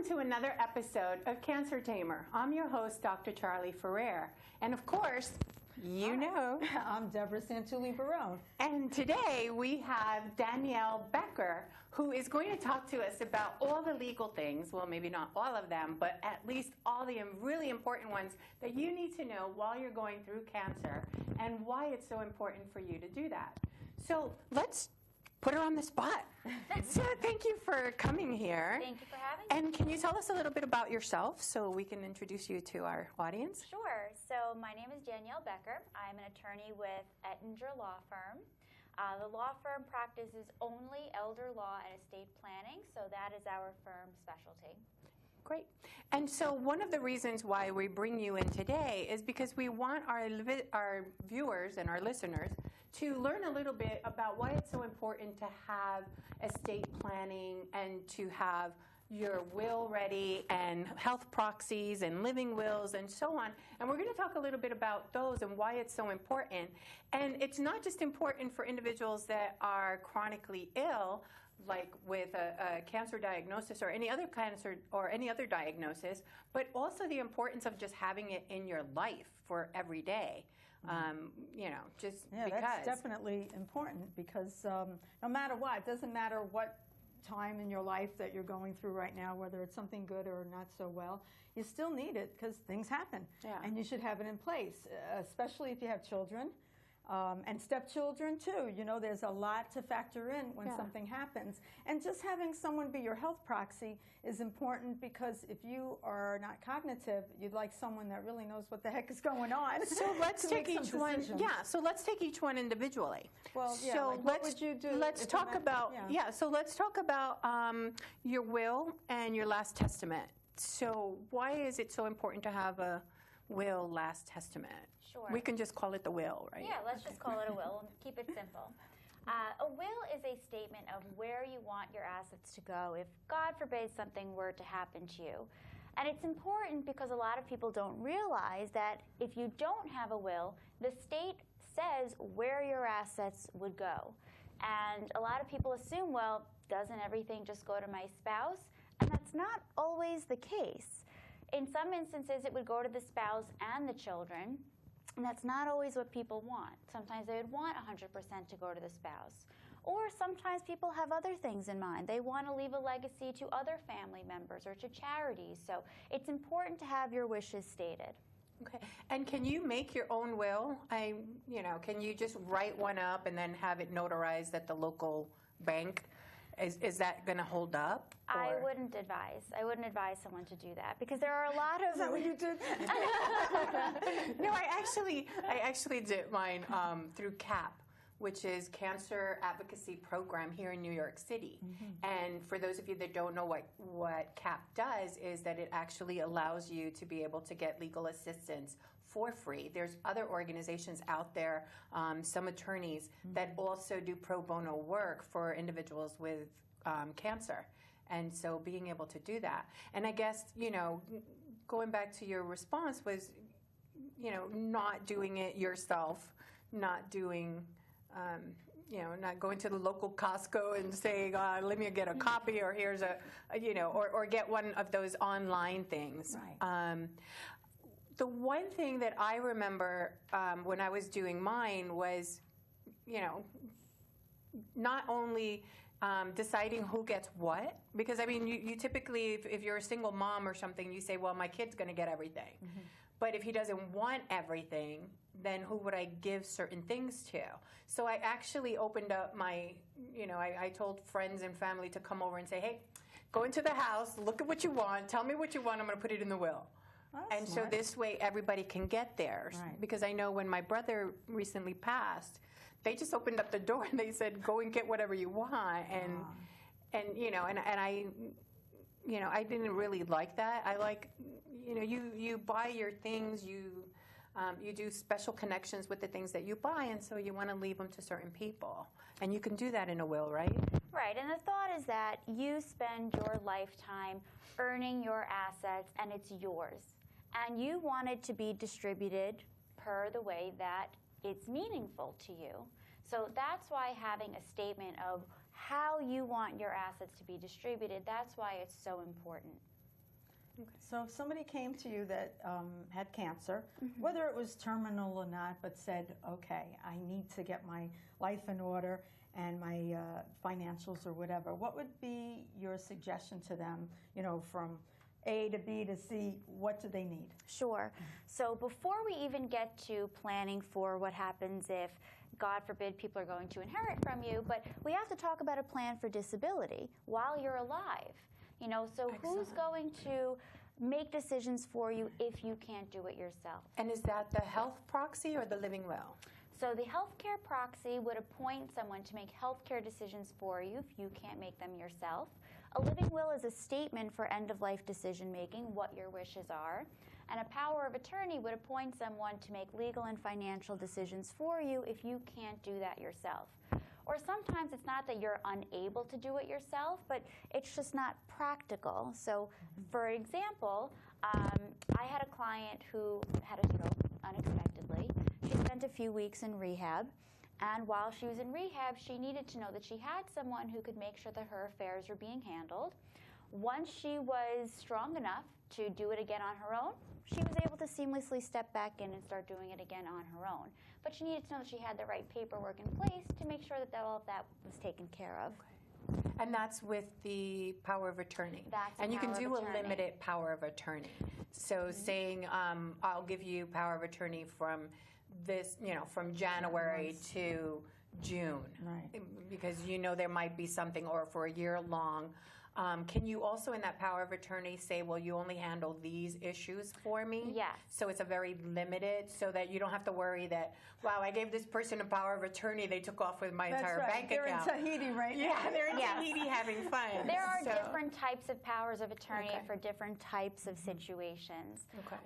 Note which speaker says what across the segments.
Speaker 1: Welcome to another episode of Cancer Tamer. I'm your host, Dr. Charlie Ferrer. And of course, you know,
Speaker 2: I'm Deborah Santulli-Barone.
Speaker 1: And today we have Danielle Becker, who is going to talk to us about all the legal things, well, maybe not all of them, but at least all the really important ones that you need to know while you're going through cancer and why it's so important for you to do that. So let's put her on the spot. So thank you for coming here.
Speaker 3: Thank you for having me.
Speaker 1: And can you tell us a little bit about yourself so we can introduce you to our audience?
Speaker 3: Sure. So my name is Danielle Becker. I'm an attorney with Ettinger Law Firm. The law firm practices only elder law and estate planning, so that is our firm's specialty.
Speaker 1: Great. And so one of the reasons why we bring you in today is because we want our viewers and our listeners to learn a little bit about why it's so important to have estate planning and to have your will ready and health proxies and living wills and so on. And we're going to talk a little bit about those and why it's so important. And it's not just important for individuals that are chronically ill, like with a cancer diagnosis or any other cancer or any other diagnosis, but also the importance of just having it in your life for every day. You know, just because.
Speaker 2: That's definitely important because no matter what, it doesn't matter what time in your life that you're going through right now, whether it's something good or not so well, you still need it because things happen.
Speaker 1: Yeah.
Speaker 2: And you should have it in place, especially if you have children. And stepchildren too. You know, there's a lot to factor in when something happens. And just having someone be your health proxy is important because if you are not cognitive, you'd like someone that really knows what the heck is going on.
Speaker 1: So let's take each one. Yeah. So let's take each one individually.
Speaker 2: Well, yeah.
Speaker 1: So
Speaker 2: like what would you do?
Speaker 1: Let's talk about So let's talk about your will and your last testament. So why is it so important to have a will, last testament?
Speaker 3: Sure.
Speaker 1: We can just call it the will, right?
Speaker 3: Yeah, let's just call it a will and keep it simple. A will is a statement of where you want your assets to go if, God forbid, something were to happen to you. And it's important because a lot of people don't realize that if you don't have a will, the state says where your assets would go. And a lot of people assume, well, doesn't everything just go to my spouse? And that's not always the case. In some instances, it would go to the spouse and the children, and that's not always what people want. Sometimes they would want 100% to go to the spouse. Or sometimes people have other things in mind. They want to leave a legacy to other family members or to charities. So it's important to have your wishes stated.
Speaker 1: Okay. And can you make your own will? Can you just write one up and then have it notarized at the local bank? Is that going to hold up? Or?
Speaker 3: I wouldn't advise someone to do that because there are a lot of.
Speaker 2: Is that what you did?
Speaker 1: No, I actually did mine through CAP, which is Cancer Advocacy Program here in New York City. Mm-hmm. And for those of you that don't know what CAP does is that it actually allows you to be able to get legal assistance for free. There's other organizations out there, some attorneys, that also do pro bono work for individuals with cancer. And so being able to do that. And I guess, going back to your response was, not doing it yourself, not doing... not going to the local Costco and saying, let me get a copy, or here's or get one of those online things.
Speaker 2: Right.
Speaker 1: The one thing that I remember when I was doing mine was, not only deciding who gets what, because you typically, if you're a single mom or something, you say, well, my kid's going to get everything. Mm-hmm. But if he doesn't want everything, then who would I give certain things to? So I actually opened up my, I told friends and family to come over and say, hey, go into the house, look at what you want, tell me what you want, I'm going to put it in the will. And smart. So this way everybody can get theirs. Right. Because I know when my brother recently passed, they just opened up the door and they said, go and get whatever you want. I didn't really like that. I like, you buy your things, you do special connections with the things that you buy, and so you want to leave them to certain people. And you can do that in a will, right?
Speaker 3: Right, and the thought is that you spend your lifetime earning your assets, and it's yours. And you want it to be distributed per the way that it's meaningful to you. So that's why having a statement of how you want your assets to be distributed, that's why it's so important.
Speaker 2: So if somebody came to you that had cancer, whether it was terminal or not, but said, okay, I need to get my life in order and my financials or whatever, what would be your suggestion to them, you know, from A to B to C, what do they need?
Speaker 3: Sure. So before we even get to planning for what happens if, God forbid, people are going to inherit from you, but we have to talk about a plan for disability while you're alive. You know, so who's going to make decisions for you if you can't do it yourself?
Speaker 1: And is that the health proxy or the living will?
Speaker 3: So the healthcare proxy would appoint someone to make healthcare decisions for you if you can't make them yourself. A living will is a statement for end-of-life decision-making, what your wishes are. And a power of attorney would appoint someone to make legal and financial decisions for you if you can't do that yourself. Or sometimes it's not that you're unable to do it yourself, but it's just not practical. So, for example, I had a client who had a stroke unexpectedly. She spent a few weeks in rehab, and while she was in rehab, she needed to know that she had someone who could make sure that her affairs were being handled. Once she was strong enough to do it again on her own, she was able to seamlessly step back in and start doing it again on her own. But she needed to know that she had the right paperwork in place to make sure that all of that was taken care of.
Speaker 1: Okay. And that's with the power of attorney.
Speaker 3: That's
Speaker 1: and you can do
Speaker 3: attorney.
Speaker 1: a limited power of attorney. So saying, I'll give you power of attorney from this, you know, from January to June.
Speaker 2: Right.
Speaker 1: Because you know there might be something, or for a year long. Can you also, in that power of attorney, say, well, you only handle these issues for me?
Speaker 3: Yes.
Speaker 1: So it's a very limited, so that you don't have to worry that, wow, I gave this person a power of attorney, they took off with my entire bank account.
Speaker 2: They're in Tahiti right now.
Speaker 1: Yeah, they're in Tahiti having fun.
Speaker 3: There are different types of powers of attorney for different types of situations.
Speaker 1: Okay.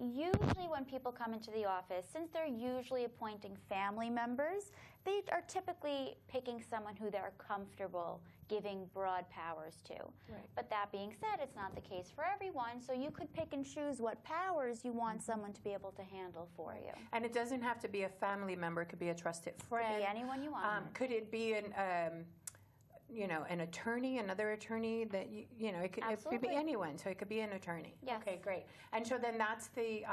Speaker 3: Usually when people come into the office, since they're usually appointing family members, they are typically picking someone who they're comfortable giving broad powers to.
Speaker 1: Right.
Speaker 3: But that being said, it's not the case for everyone, so you could pick and choose what powers you want someone to be able to handle for you.
Speaker 1: And it doesn't have to be a family member. It could be a trusted friend.
Speaker 3: Could be anyone you want.
Speaker 1: Could it be an an attorney, another attorney that it could be anyone. So it could be an attorney.
Speaker 3: Yes.
Speaker 1: Okay, great. And so then that's the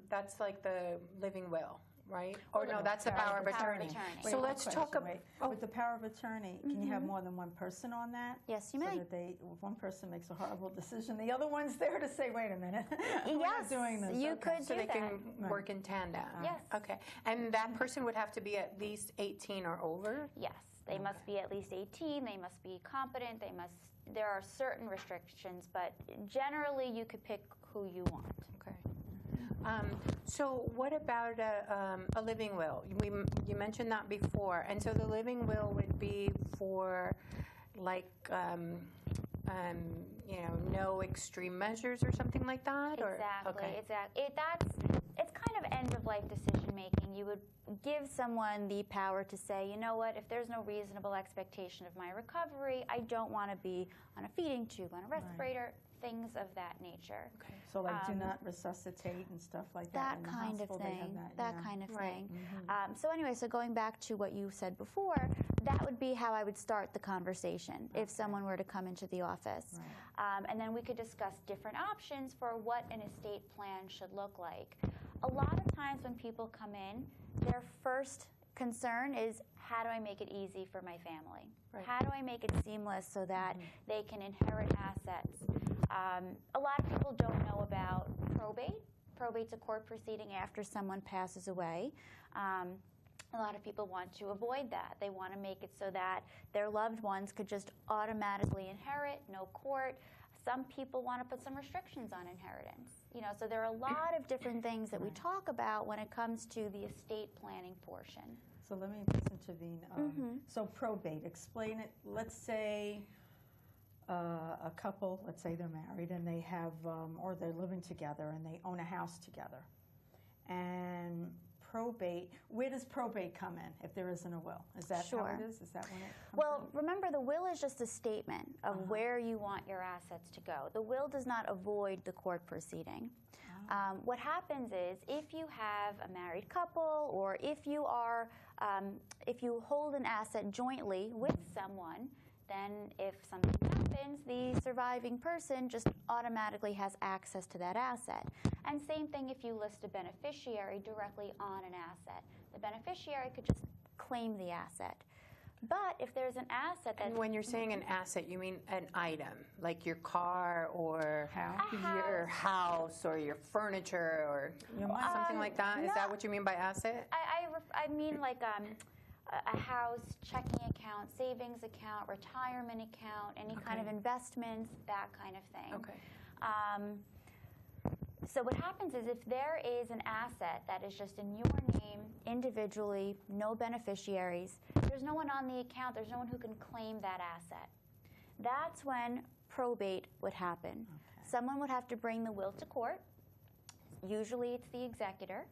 Speaker 1: that's like the living will, right? Or no, that's the power of attorney.
Speaker 2: Wait,
Speaker 1: So let's talk about
Speaker 2: with the power of attorney. Can you have more than one person on that?
Speaker 3: Yes, you may.
Speaker 2: So that if one person makes a horrible decision, the other one's there to say, "Wait a minute, we're
Speaker 3: Yes,
Speaker 2: not doing this."
Speaker 3: you
Speaker 2: Okay.
Speaker 3: could
Speaker 1: so
Speaker 3: do
Speaker 1: they
Speaker 3: that.
Speaker 1: can work in tandem.
Speaker 3: Yes.
Speaker 1: Okay. And that person would have to be at least 18 or over?
Speaker 3: Yes, they must be at least 18, they must be competent, there are certain restrictions, but generally you could pick who you want.
Speaker 1: Okay. So what about a living will? You mentioned that before. And so the living will would be for like, no extreme measures or something like that?
Speaker 3: Exactly,
Speaker 1: Okay.
Speaker 3: exactly. It's kind of end-of-life decision-making. You would give someone the power to say, you know what, if there's no reasonable expectation of my recovery, I don't want to be on a feeding tube, on a respirator, things of that nature.
Speaker 1: Okay.
Speaker 2: So like, do not resuscitate and stuff like that. In the
Speaker 3: Kind of
Speaker 2: hospital, they have
Speaker 3: thing.
Speaker 2: that,
Speaker 3: Kind of
Speaker 1: Right.
Speaker 3: thing. So anyway, so going back to what you said before, that would be how I would start the conversation if someone were to come into the office.
Speaker 2: Right.
Speaker 3: And then we could discuss different options for what an estate plan should look like. A lot of times when people come in, their first concern is, how do I make it easy for my family?
Speaker 1: Right.
Speaker 3: How do I make it seamless so that they can inherit assets? A lot of people don't know about probate. Probate's a court proceeding after someone passes away. A lot of people want to avoid that. They want to make it so that their loved ones could just automatically inherit, no court. Some people want to put some restrictions on inheritance. So there are a lot of different things that we talk about when it comes to the estate planning portion.
Speaker 2: So let me just intervene. So probate, explain it. Let's say a couple, let's say they're married and they have, or they're living together and they own a house together. And probate, where does probate come in if there isn't a will? Is that how it is? Is that when it comes
Speaker 3: Well,
Speaker 2: in?
Speaker 3: remember, the will is just a statement of where you want your assets to go. The will does not avoid the court proceeding. What happens is, if you have a married couple, or if you hold an asset jointly with someone, then if something happens, the surviving person just automatically has access to that asset. And same thing if you list a beneficiary directly on an asset. The beneficiary could just claim the asset. But if there's an asset that...
Speaker 1: And when you're saying an asset, you mean an item, like your car or your house or your furniture or something like that? Is that what you mean by asset?
Speaker 3: I mean like a house, checking account, savings account, retirement account, any kind of investments, that kind of thing.
Speaker 1: Okay.
Speaker 3: So what happens is if there is an asset that is just in your name, individually, no beneficiaries, there's no one on the account, there's no one who can claim that asset. That's when probate would happen. Okay. Someone would have to bring the will to court. Usually it's the executor.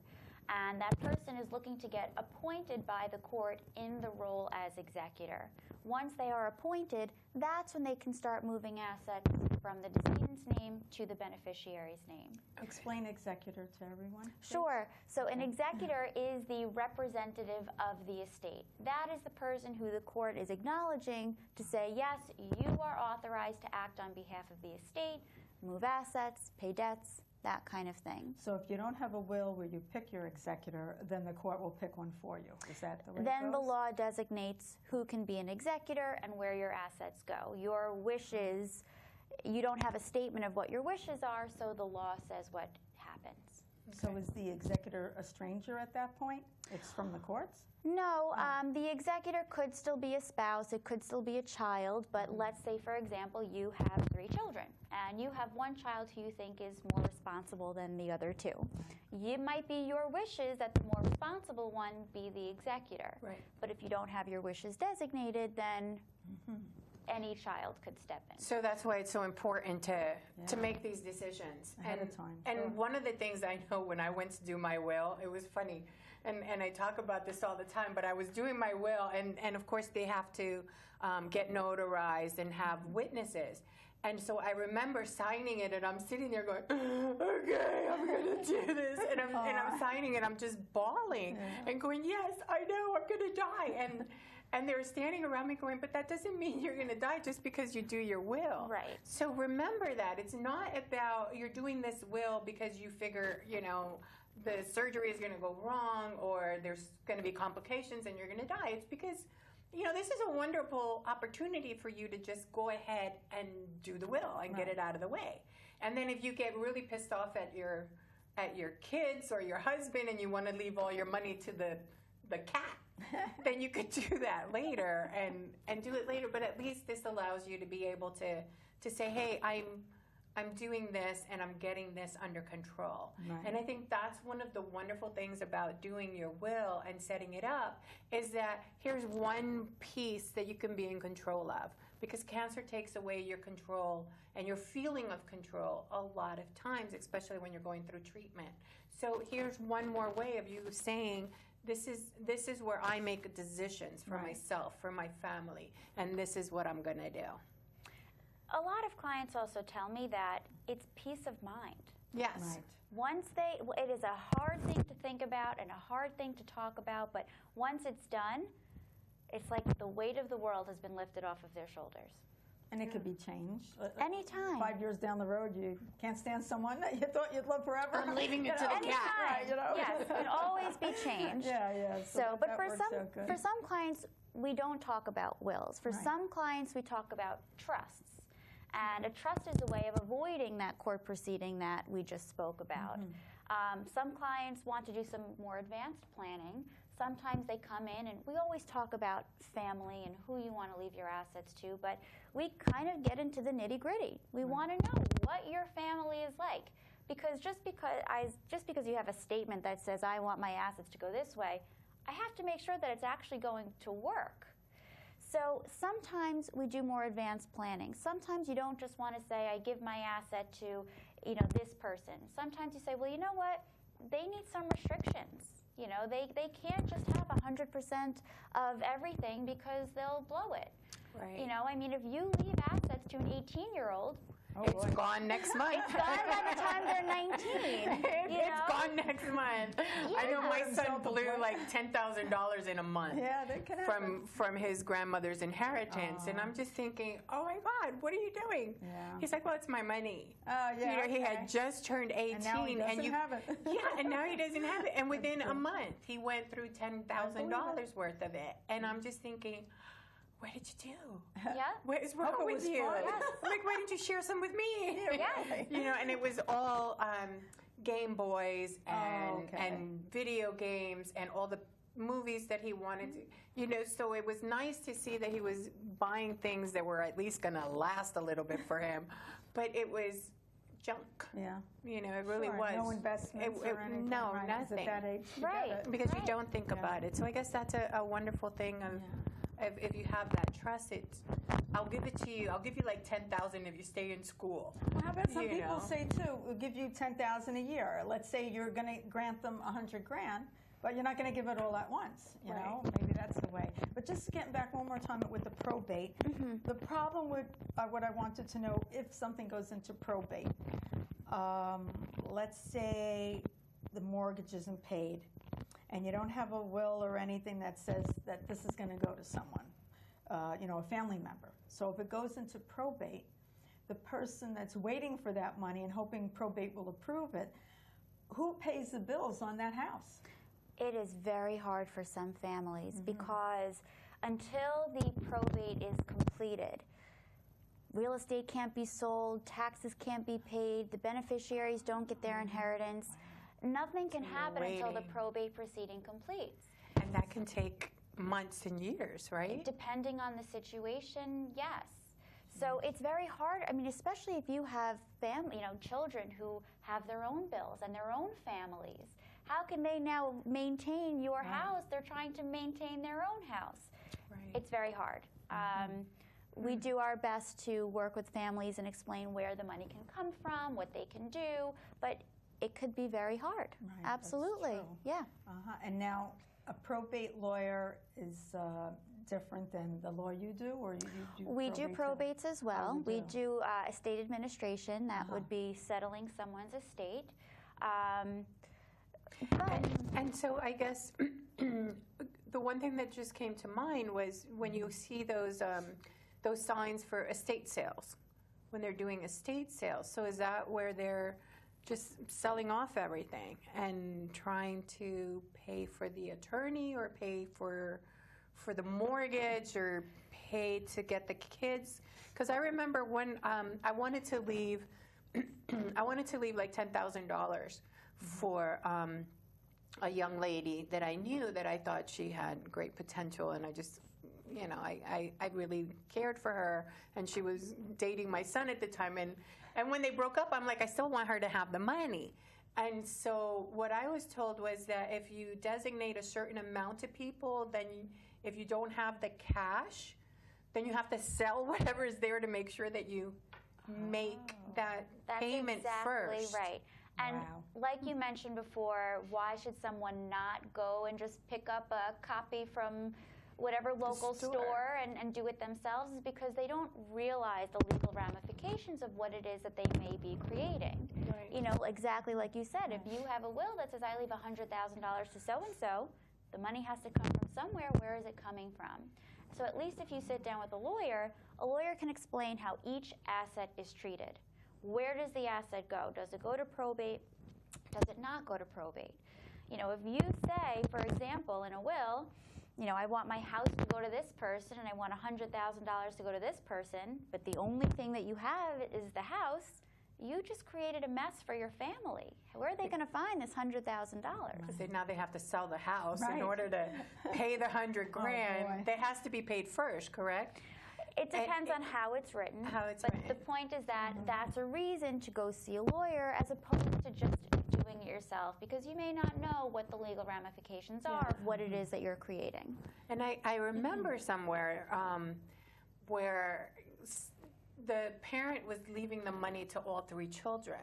Speaker 3: And that person is looking to get appointed by the court in the role as executor. Once they are appointed, that's when they can start moving assets from the decedent's name to the beneficiary's name.
Speaker 2: Explain executor to everyone. Please.
Speaker 3: Sure. So an executor is the representative of the estate. That is the person who the court is acknowledging to say, yes, you are authorized to act on behalf of the estate, move assets, pay debts, that kind of thing.
Speaker 2: So if you don't have a will where you pick your executor, then the court will pick one for you. Is that the way it goes?
Speaker 3: Then the law designates who can be an executor and where your assets go. Your wishes, you don't have a statement of what your wishes are, so the law says what happens.
Speaker 2: So is the executor a stranger at that point? It's from the courts?
Speaker 3: No, the executor could still be a spouse, it could still be a child, but let's say, for example, you have 3 children, and you have one child who you think is more responsible than the other 2. It might be your wishes that the more responsible one be the executor.
Speaker 1: Right.
Speaker 3: But if you don't have your wishes designated, then any child could step in.
Speaker 1: So that's why it's so important to make these decisions.
Speaker 2: Ahead of time.
Speaker 1: And one of the things I know when I went to do my will, it was funny, and I talk about this all the time, but I was doing my will, and of course they have to get notarized and have witnesses. And so I remember signing it, and I'm sitting there going, okay, I'm going to do this. And I'm signing it, I'm just bawling and going, yes, I know, I'm going to die. And they were standing around me going, but that doesn't mean you're going to die just because you do your will.
Speaker 3: Right.
Speaker 1: So remember that. It's not about you're doing this will because you figure, the surgery is going to go wrong or there's going to be complications and you're going to die. It's because, this is a wonderful opportunity for you to just go ahead and do the will and get it out of the way. And then if you get really pissed off at your kids or your husband and you want to leave all your money to the cat, then you could do that later and do it later. But at least this allows you to be able to say, hey, I'm doing this and I'm getting this under control. Right. And I think that's one of the wonderful things about doing your will and setting it up is that here's one piece that you can be in control of, because cancer takes away your control and your feeling of control a lot of times, especially when you're going through treatment. So here's one more way of you saying, this is where I make decisions for myself, for my family, and this is what I'm going to do.
Speaker 3: A lot of clients also tell me that it's peace of mind.
Speaker 1: Yes.
Speaker 3: Right. It is a hard thing to think about and a hard thing to talk about, but once it's done, it's like the weight of the world has been lifted off of their shoulders.
Speaker 2: And it could be changed.
Speaker 3: Anytime.
Speaker 2: 5 years down the road, you can't stand someone that you thought you'd love forever.
Speaker 1: I'm leaving it to the cat.
Speaker 3: Right, Yes, it can always be changed.
Speaker 2: Yeah.
Speaker 3: But for some clients, we don't talk about wills. For some clients, we talk about trusts. And a trust is a way of avoiding that court proceeding that we just spoke about. Some clients want to do some more advanced planning. Sometimes they come in, and we always talk about family and who you want to leave your assets to, but we kind of get into the nitty-gritty. We want to know what your family is like, because just because you have a statement that says, I want my assets to go this way, I have to make sure that it's actually going to work. So sometimes we do more advanced planning. Sometimes you don't just want to say, I give my asset to, this person. Sometimes you say, well, you know what? They need some restrictions. They can't just have 100% of everything because they'll blow it.
Speaker 1: Right.
Speaker 3: If you leave assets to an 18-year-old,
Speaker 2: Oh,
Speaker 1: it's
Speaker 2: boy.
Speaker 1: gone next month.
Speaker 3: It's gone by the time they're 19.
Speaker 1: It's gone next month. I know my son blew like $10,000 in a month.
Speaker 2: Yeah, that can happen.
Speaker 1: From his grandmother's inheritance, and I'm just thinking, oh my God, what are you doing?
Speaker 2: Yeah.
Speaker 1: He's like, well, it's my money.
Speaker 2: Yeah,
Speaker 1: You know, he
Speaker 2: okay.
Speaker 1: had just turned 18,
Speaker 2: And now he doesn't have it.
Speaker 1: yeah, and now he doesn't have it. And within a month, he went through $10,000 worth of it, and I'm just thinking, what did you do?
Speaker 3: Yeah.
Speaker 1: What is wrong
Speaker 2: Hope it
Speaker 1: with
Speaker 2: was
Speaker 1: you?
Speaker 2: fun.
Speaker 1: I'm like, why didn't you share some with me?
Speaker 3: Yeah.
Speaker 1: You know, and it was all Game Boys and video games and all the movies that he wanted to, you know, so it was nice to see that he was buying things that were at least going to last a little bit for him, but it was junk.
Speaker 2: Yeah.
Speaker 1: You know, it really
Speaker 2: Sure,
Speaker 1: was.
Speaker 2: no investments or anything.
Speaker 1: No,
Speaker 2: right, 'cause
Speaker 1: nothing.
Speaker 2: At that age, you
Speaker 3: Right.
Speaker 2: get it.
Speaker 1: Because you
Speaker 3: Right.
Speaker 1: don't think about it. So I guess that's a wonderful thing of if you have that trust, I'll give it to you. I'll give you like $10,000 if you stay in school.
Speaker 2: Well, how about some
Speaker 1: You
Speaker 2: people
Speaker 1: know.
Speaker 2: say too, we'll give you $10,000 a year. Let's say you're going to grant them $100,000, but you're not going to give it all at once. You know, maybe that's the way. But just getting back one more time with the probate, the problem with what I wanted to know, if something goes into probate, let's say the mortgage isn't paid, and you don't have a will or anything that says that this is going to go to someone, you know, a family member. So if it goes into probate, the person that's waiting for that money and hoping probate will approve it, who pays the bills on that house?
Speaker 3: It is very hard for some families because until the probate is completed, real estate can't be sold, taxes can't be paid, the beneficiaries don't get their inheritance. Nothing can happen until the
Speaker 1: waiting.
Speaker 3: probate proceeding completes.
Speaker 1: And that can take months and years, right?
Speaker 3: Depending on the situation, yes. So it's very hard. I mean, especially if you have family, you know, children who have their own bills and their own families. How can they now maintain your house? They're trying to maintain their own house.
Speaker 1: Right.
Speaker 3: It's very hard. We do our best to work with families and explain where the money can come from, what they can do, but it could be very hard.
Speaker 2: Right, that's
Speaker 3: Absolutely.
Speaker 2: true.
Speaker 3: Yeah.
Speaker 2: And now a probate lawyer is different than the law you do, or you do
Speaker 3: We do
Speaker 2: probate too?
Speaker 3: probates as well.
Speaker 2: you
Speaker 3: We
Speaker 2: do.
Speaker 3: do estate administration. That would be settling someone's estate. But
Speaker 1: And so I guess the one thing that just came to mind was when you see those signs for estate sales, when they're doing estate sales. So is that where they're just selling off everything and trying to pay for the attorney or pay for the mortgage or pay to get the kids? Because I remember when I wanted to leave, like $10,000 for a young lady that I knew that I thought she had great potential, and I just, you know, I really cared for her, and she was dating my son at the time, and when they broke up, I'm like, I still want her to have the money. And so what I was told was that if you designate a certain amount to people, then if you don't have the cash, then you have to sell whatever is there to make sure that you make that
Speaker 3: that's
Speaker 1: payment
Speaker 3: exactly
Speaker 1: first.
Speaker 3: right. And
Speaker 2: Wow.
Speaker 3: like you mentioned before, why should someone not go and just pick up a copy from whatever local store and do it themselves? Is because they don't realize the legal ramifications of what it is that they may be creating.
Speaker 1: Right.
Speaker 3: You know, exactly like you said, if you have a will that says I leave $100,000 to so-and-so, the money has to come from somewhere. Where is it coming from? So at least if you sit down with a lawyer can explain how each asset is treated. Where does the asset go? Does it go to probate? Does it not go to probate? You know, if you say, for example, in a will, you know, I want my house to go to this person and I want $100,000 to go to this person, but the only thing that you have is the house, you just created a mess for your family. Where are they going to find this $100,000?
Speaker 1: Because now they have to sell the house
Speaker 2: Right.
Speaker 1: in order to pay the $100,000.
Speaker 2: boy.
Speaker 1: That has to be paid first, correct?
Speaker 3: It depends on how it's written.
Speaker 1: How it's
Speaker 3: but
Speaker 1: written.
Speaker 3: the point is that that's a reason to go see a lawyer as opposed to just doing it yourself, because you may not know what the legal ramifications are of what it is that you're creating.
Speaker 1: And I remember somewhere where the parent was leaving the money to all three children,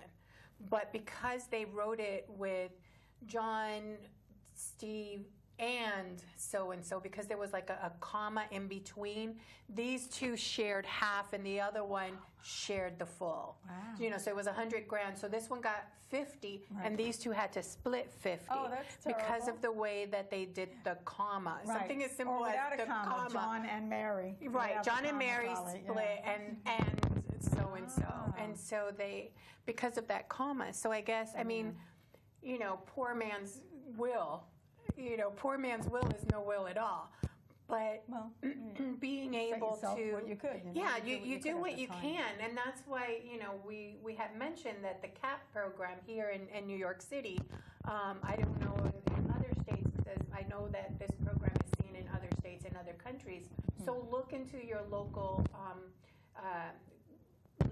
Speaker 1: but because they wrote it with John, Steve, and so-and-so, because there was like a comma in between. These two shared half and the other one shared the full.
Speaker 2: Wow.
Speaker 1: You know, so it was $100,000. So this one got 50, and these two had to split 50.
Speaker 2: Oh, that's terrible.
Speaker 1: Because of the way that they did the comma.
Speaker 2: Right.
Speaker 1: Something as simple
Speaker 2: or
Speaker 1: as
Speaker 2: without
Speaker 1: the
Speaker 2: a comma, John and Mary.
Speaker 1: Right,
Speaker 2: Without
Speaker 1: John
Speaker 2: the
Speaker 1: and
Speaker 2: comma,
Speaker 1: Mary
Speaker 2: probably,
Speaker 1: split,
Speaker 2: yeah.
Speaker 1: and so-and-so.
Speaker 2: Ah.
Speaker 1: And so they, because of that comma. So I guess, I mean, you know, poor man's will. You know, poor man's will is no will at all. But being able to,
Speaker 2: what you could, you know,
Speaker 1: yeah, you do what you
Speaker 2: time.
Speaker 1: can, and that's why, you know, we had mentioned that the CAP program here in New York City. I don't know in other states, because I know that this program is seen in other states and other countries. So look into your local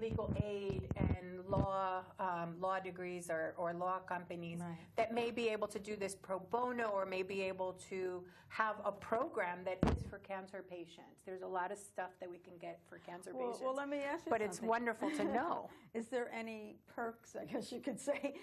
Speaker 1: legal aid and law degrees or law companies that may be able to do this pro bono, or may be able to have a program that is for cancer patients. There's a lot of stuff that we can get for cancer patients.
Speaker 2: Well, let me ask you
Speaker 1: but
Speaker 2: something.
Speaker 1: It's wonderful to know.
Speaker 2: Is there any perks, I guess you could say,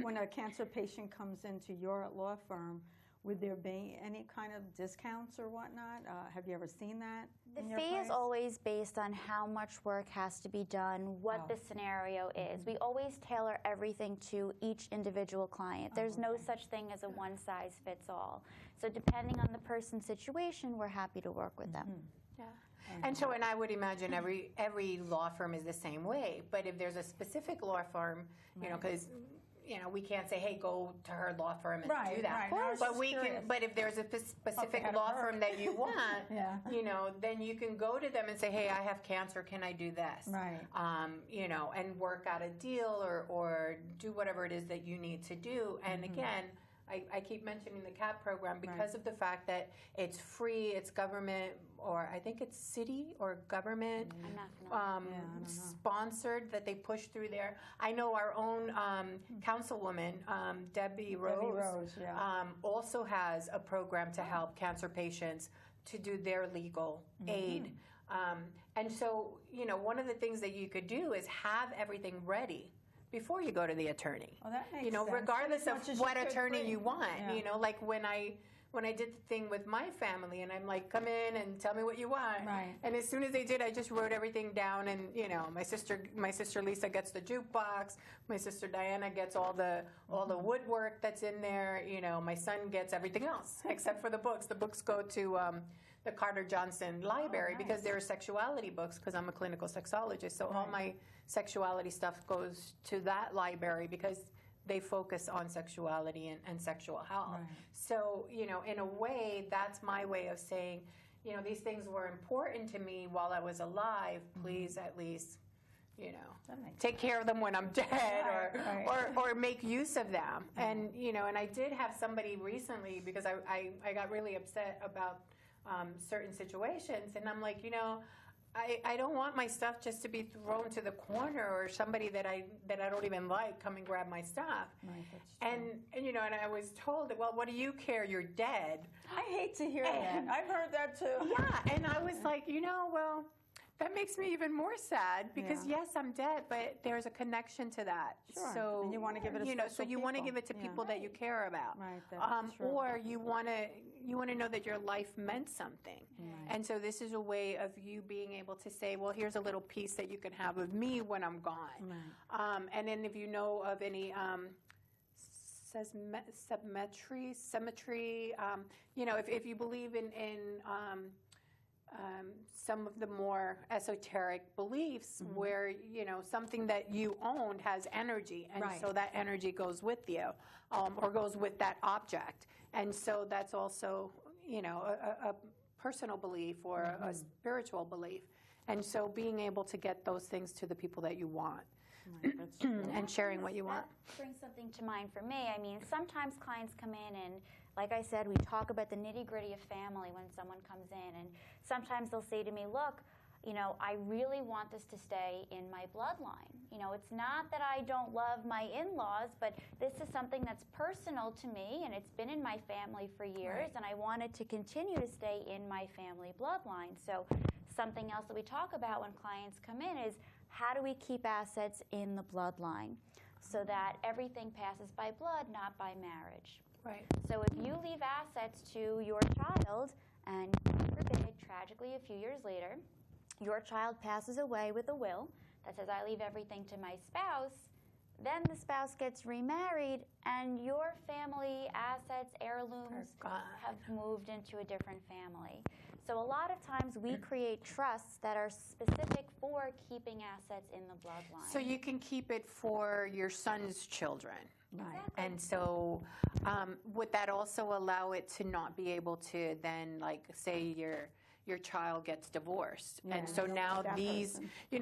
Speaker 2: when a cancer patient comes into your law firm? Would there be any kind of discounts or whatnot? Have you ever seen that?
Speaker 3: The
Speaker 2: in your
Speaker 3: fee
Speaker 2: place?
Speaker 3: is always based on how much work has to be done, what the scenario is. We always tailor everything to each individual client. There's no such thing as a one-size-fits-all. So depending on the person's situation, we're happy to work with them.
Speaker 1: Yeah. And so, and I would imagine every law firm is the same way. But if there's a specific law firm, you know, because you know, we can't say, hey, go to her law firm and do that.
Speaker 2: Right.
Speaker 1: But we can. But if there's a specific law firm that you want, you know, then you can go to them and say, hey, I have cancer. Can I do this?
Speaker 2: Right.
Speaker 1: You know, and work out a deal or do whatever it is that you need to do. And again, I keep mentioning the CAP program because of the fact that it's free, it's government, or I think it's city or government sponsored, that they push through there. I know our own councilwoman, Debbie Rose, also has a program to help cancer patients to do their legal aid. And so, you know, one of the things that you could do is have everything ready before you go to the attorney.
Speaker 2: Well, that makes
Speaker 1: you know,
Speaker 2: sense.
Speaker 1: regardless of what attorney you want.
Speaker 2: Yeah.
Speaker 1: You know, like when I did the thing with my family, and I'm like, come in and tell me what you want.
Speaker 2: Right.
Speaker 1: And as soon as they did, I just wrote everything down. And you know, my sister Lisa gets the jukebox. My sister Diana gets all the woodwork that's in there. You know, my son gets everything else except for the books. The books go to the Carter Johnson Library because they're sexuality books, because I'm a clinical sexologist. So all my sexuality stuff goes to that library because they focus on sexuality and sexual health.
Speaker 2: Right.
Speaker 1: So, you know, in a way, that's my way of saying, you know, these things were important to me while I was alive. Please at least, you know, take care of them when I'm dead, or make use of them. And, you know, and I did have somebody recently, because I got really upset about certain situations, and I'm like, you know, I don't want my stuff just to be thrown to the corner, or somebody that I don't even like come and grab my stuff.
Speaker 2: Right, that's true.
Speaker 1: And you know, and I was told, well, what do you care? You're dead.
Speaker 2: I hate to hear that. I've heard that too.
Speaker 1: Yeah, and I was like, you know, well, that makes me even more sad, because yes, I'm dead, but there's a connection to that.
Speaker 2: Sure.
Speaker 1: So
Speaker 2: And you want to give it to
Speaker 1: so you want to give it to people that you care about.
Speaker 2: Right, that's true.
Speaker 1: Or you want to know that your life meant something.
Speaker 2: Right.
Speaker 1: And so this is a way of you being able to say, well, here's a little piece that you can have of me when I'm gone.
Speaker 2: Right.
Speaker 1: And then if you know of any symmetry, you know, if you believe in some of the more esoteric beliefs where, you know, something that you owned has energy, and so that energy goes with you, or goes with that object. And so that's also, you know, a personal belief or a spiritual belief. And so being able to get those things to the people that you want.
Speaker 2: Right, that's true.
Speaker 1: And sharing what you want.
Speaker 3: That brings something to mind for me. I mean, sometimes clients come in and, like I said, we talk about the nitty-gritty of family when someone comes in. And sometimes they'll say to me, look, you know, I really want this to stay in my bloodline. You know, it's not that I don't love my in-laws, but this is something that's personal to me, and it's been in my family for years, and I want it to continue to stay in my family bloodline. So something else that we talk about when clients come in is, how do we keep assets in the bloodline so that everything passes by blood, not by marriage?
Speaker 1: Right.
Speaker 3: So if you leave assets to your child, and God forbid, tragically a few years later, your child passes away with a will that says, I leave everything to my spouse, then the spouse gets remarried, and your family assets, heirlooms, have moved into a different family. So a lot of times we create trusts that are specific for keeping assets in the bloodline.
Speaker 1: So you can keep it for your son's children.
Speaker 2: Right.
Speaker 3: Exactly.
Speaker 1: And so would that also allow it to not be able to then, like, say your child gets divorced, and so now these,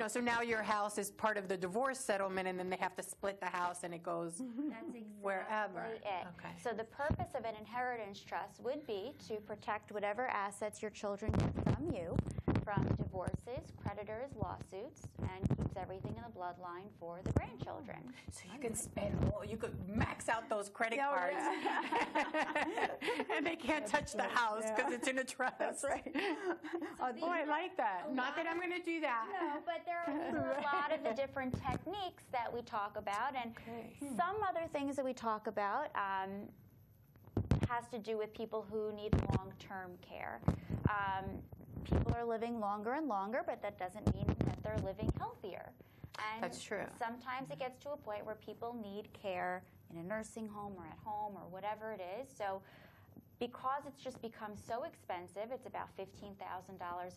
Speaker 1: so now your house is part of the divorce settlement, and then they have to split the house, and it goes
Speaker 3: That's exactly
Speaker 1: wherever.
Speaker 3: it.
Speaker 1: Okay.
Speaker 3: So the purpose of an inheritance trust would be to protect whatever assets your children get from you, from divorces, creditors, lawsuits, and keeps everything in the bloodline for the grandchildren.
Speaker 1: So you can spend you could max out those credit cards, and they can't touch the house because it's in a trust.
Speaker 2: That's right.
Speaker 1: Boy, I like that. Not that I'm going to do that.
Speaker 3: No, but there are a lot of the different techniques that we talk about, and some other things that we talk about has to do with people who need long-term care. People are living longer and longer, but that doesn't mean that they're living healthier. And
Speaker 1: That's true.
Speaker 3: Sometimes it gets to a point where people need care in a nursing home or at home or whatever it is. So because it's just become so expensive, it's about $15,000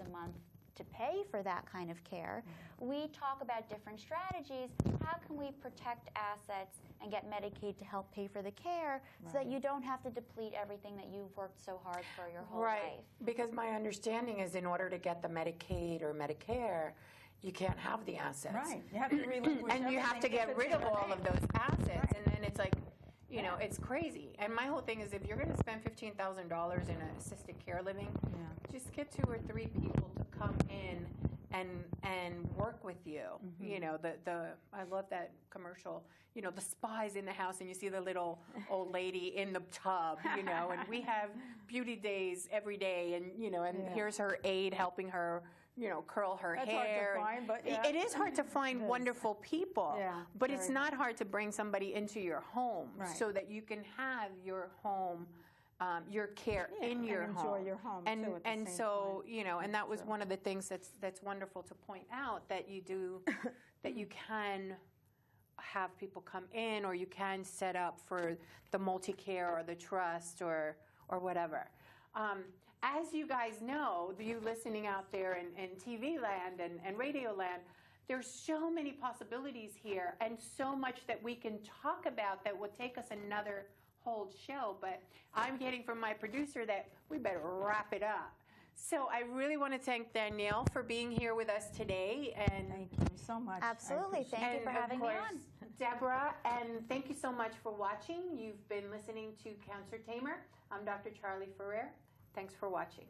Speaker 3: a month to pay for that kind of care, we talk about different strategies. How can we protect assets and get Medicaid to help pay for the care so that you don't have to deplete everything that you've worked so hard for your whole life?
Speaker 1: Because my understanding is in order to get the Medicaid or Medicare, you can't have the assets.
Speaker 2: Right. You have to relinquish
Speaker 1: and you have to get rid of all of those assets. And then it's like, it's crazy. And my whole thing is if you're going to spend $15,000 in an assisted care living, just get 2 or 3 people to come in and work with you. I love that commercial, the spies in the house, and you see the little old lady in the tub, and we have beauty days every day, and here's her aide helping her, curl her hair.
Speaker 2: Hard to find, but
Speaker 1: it is hard to find wonderful people, but it's
Speaker 2: very
Speaker 1: not hard to bring somebody into your home so that you can have your home, your care in your home.
Speaker 2: Enjoy your home
Speaker 1: and
Speaker 2: too at the
Speaker 1: and
Speaker 2: same
Speaker 1: so
Speaker 2: time.
Speaker 1: and that was one of the things that's wonderful to point out, that you do that you can have people come in, or you can set up for the multi-care or the trust or whatever. As you guys know, you listening out there in TV land and radio land, there's so many possibilities here and so much that we can talk about that will take us another whole show. But I'm getting from my producer that we better wrap it up. So I really want to thank Danielle for being here with us today. And
Speaker 2: thank you so much.
Speaker 3: Absolutely. Thank you for having me on.
Speaker 1: Deborah, and thank you so much for watching. You've been listening to Counselor Tamer. I'm Dr. Charlie Ferrer. Thanks for watching.